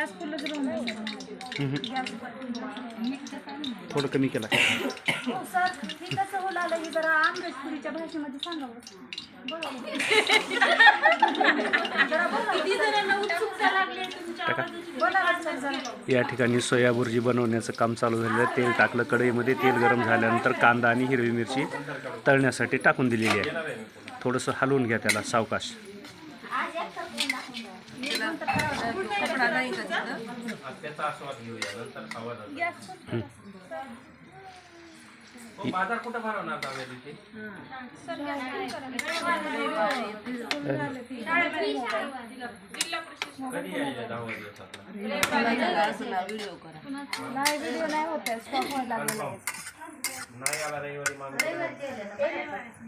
Gas फुलच थोडं कमी केला. सर हे कसं होला हे जरा आंबेडकरीच्या भाषेमध्ये सांगावं. या ठिकाणी सोया बुर्जी बनवण्याचं काम चालू झालं आहे. तेल टाकलं कढईमध्ये, तेल गरम झाल्यानंतर कांदा आणि हिरवी मिरची तळण्यासाठी टाकून दिलेली आहे. थोडंसं हलवून घ्या त्याला सावकाश. बाजार कुठं भरवणार दादा तिथे? कधी यायचं 10 दिवसात? नाही व्हिडिओ नाही होत स्टॉप व्हायला लागला. नाही आला रविवारी माणूस.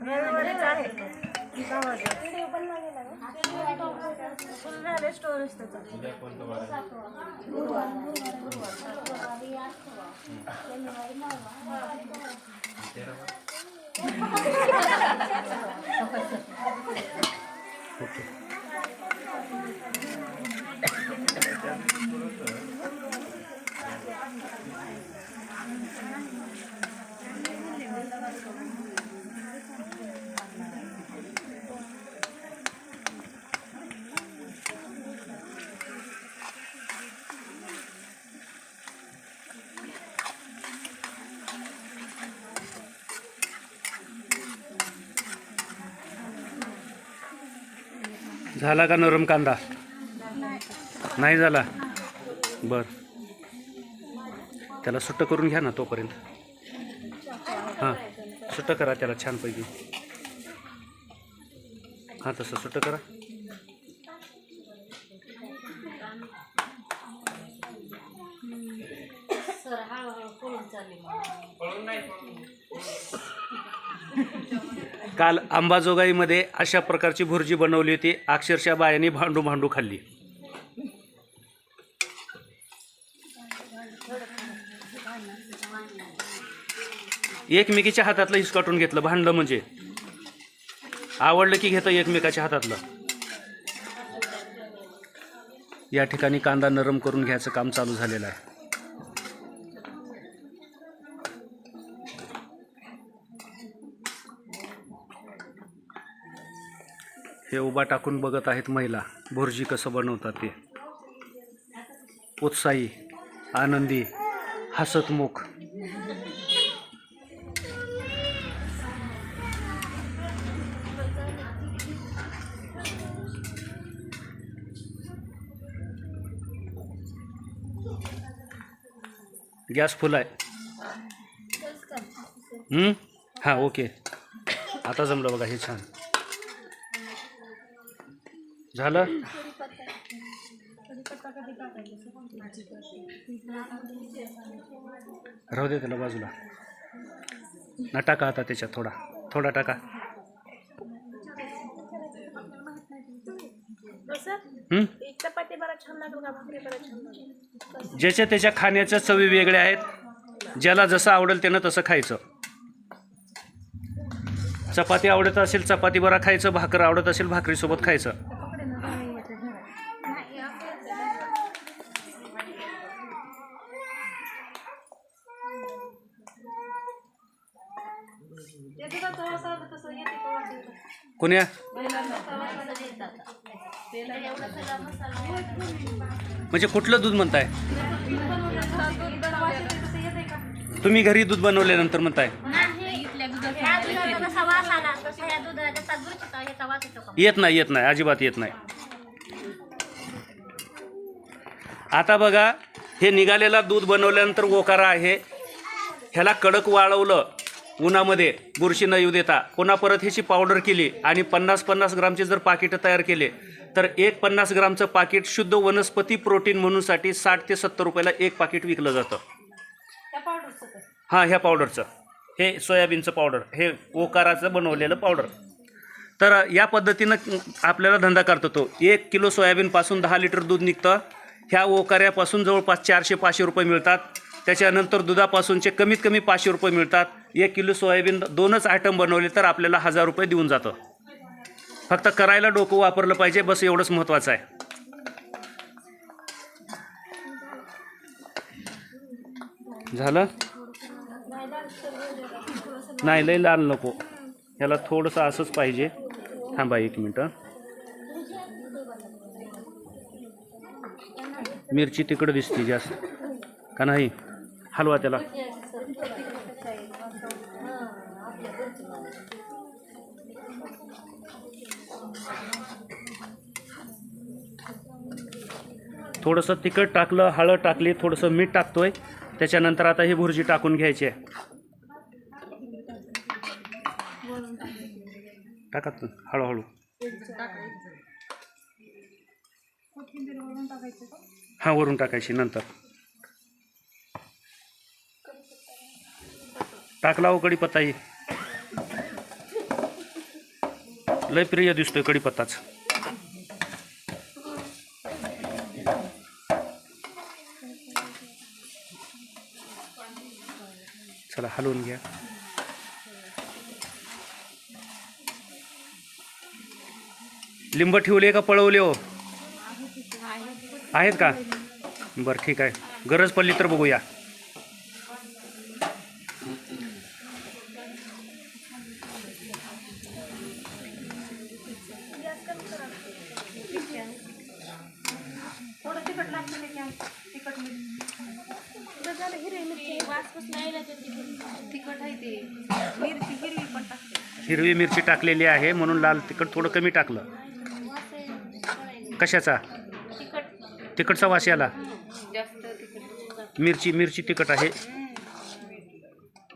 रविवारीच आहे. व्हिडिओ बनला गेला फुल झाले स्टोरेज त्याचा. उद्या कोणतं वार आहे? झाला का नरम कांदा? नाही झाला. बर, त्याला सुट्ट करून घ्या ना तोपर्यंत. हां, सुट्ट करा त्याला छानपैकी. हां, तसं सुट्ट करा. काल अंबाजोगाईमध्ये अशा प्रकारची भुर्जी बनवली होती. अक्षरशः बायांनी भांडू भांडू खाल्ली. एकमेकीच्या हातातलं हिसकाटून घेतलं. भांडलं म्हणजे आवडलं की घेतं एकमेकाच्या हातातलं. या ठिकाणी कांदा नरम करून घ्यायचं काम चालू झालेलं आहे. हे उभा टाकून बघत आहेत महिला भुर्जी कसं बनवतात ते. उत्साही, आनंदी, हसतमुख. गॅस फुल आहे. हां, ओके. आता जमलं बघा. हे छान झालं. राहू दे त्याला बाजूला. ना टाका आता त्याच्यात थोडा थोडा टाका. ज्याच्या त्याच्या खाण्याच्या चवी वेगळ्या आहेत. ज्याला जसं आवडेल त्यानं तसं खायचं. चपाती आवडत असेल चपाती बरा खायचं, भाकर आवडत असेल भाकरीसोबत खायचं. कोण्या म्हणजे कुठलं दूध म्हणताय तुम्ही? घरी दूध बनवल्यानंतर म्हणताय? येत नाही, येत नाही, अजिबात येत नाही. आता बघा, हे निघालेला दूध बनवल्यानंतर ओकारा आहे. ह्याला कडक वाळवलं उन्हामध्ये बुरशी न येऊ देता. पुन्हा परत ह्याची पावडर केली आणि 50-50 ग्रामचे जर पाकिटं तयार केले तर एक 50 ग्रामचं पाकिट शुद्ध वनस्पती प्रोटीन म्हणूनसाठी 60 ते 70 रुपयाला एक पाकिट विकलं जातं. हां, ह्या पावडरचं, हे सोयाबीनचं पावडर, हे ओकाराचं बनवलेलं पावडर. तर या पद्धतीनं आपल्याला धंदा करतो तो. 1 किलो सोयाबीनपासून 10 लिटर दूध निघतं. ह्या ओकाऱ्यापासून जवळपास 400-500 रुपये मिळतात. त्याच्यानंतर दुधापासूनचे कमीत कमी 500 रुपये मिळतात. 1 किलो सोयाबीन 2च आयटम बनवले तर आपल्याला 1000 रुपये देऊन जातं. फक्त करायला डोकं वापरलं पाहिजे, बस एवढंच महत्त्वाचं आहे. झालं? नाही लय लाल नको, ह्याला थोडंसं असंच पाहिजे. थांबा 1 मिनटं. मिरची तिकडं दिसते जास्त का नाही? हलवा त्याला. थोडंसं तिखट टाकलं, हळद टाकली, थोडंसं मीठ टाकतोय. त्याच्यानंतर आता ही भुर्जी टाकून घ्यायची आहे. टाका हळूहळू. हां वरून टाकायची नंतर. टाकला हो कढीपत्ता. ही लय प्रिय दिसतोय कढीपत्ताच. चला हलवून घ्या. लिंब ठेवले का पळवले हो? आहेत का? बरं ठीक आहे, गरज पडली तर बघूया. थोडं तिखट लागतं त्याच्या तिखट झालं. हिरवी मिरची वास तिखट आहे ते. मिरची हिरवी पण टाकते. हिरवी मिरची टाकलेली आहे म्हणून लाल तिखट थोडं कमी टाकलं. कशाचा? तिखटचा वास याला. मिरची तिखट आहे.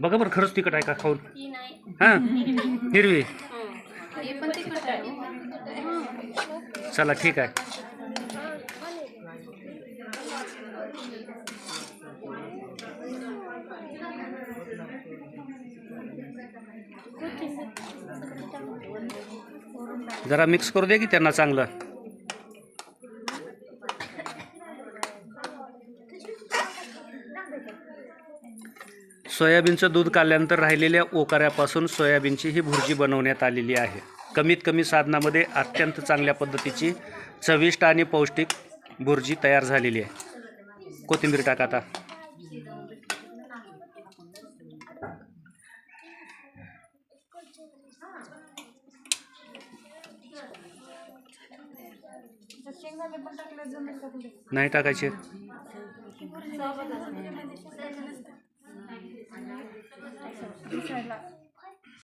बघा बरं खरंच तिखट आहे का खाऊन? हां हिरवी. चला ठीक आहे. जरा मिक्स करू दे की त्यांना चांगलं. सोयाबीनचं दूध काढल्यानंतर राहिलेल्या ओकाऱ्यापासून सोयाबीनची ही भुर्जी बनवण्यात आलेली आहे. कमीत कमी साधनामध्ये अत्यंत चांगल्या पद्धतीची चविष्ट आणि पौष्टिक भुर्जी तयार झालेली आहे. कोथिंबीर टाका आता. नाही टाकायचे. साईडला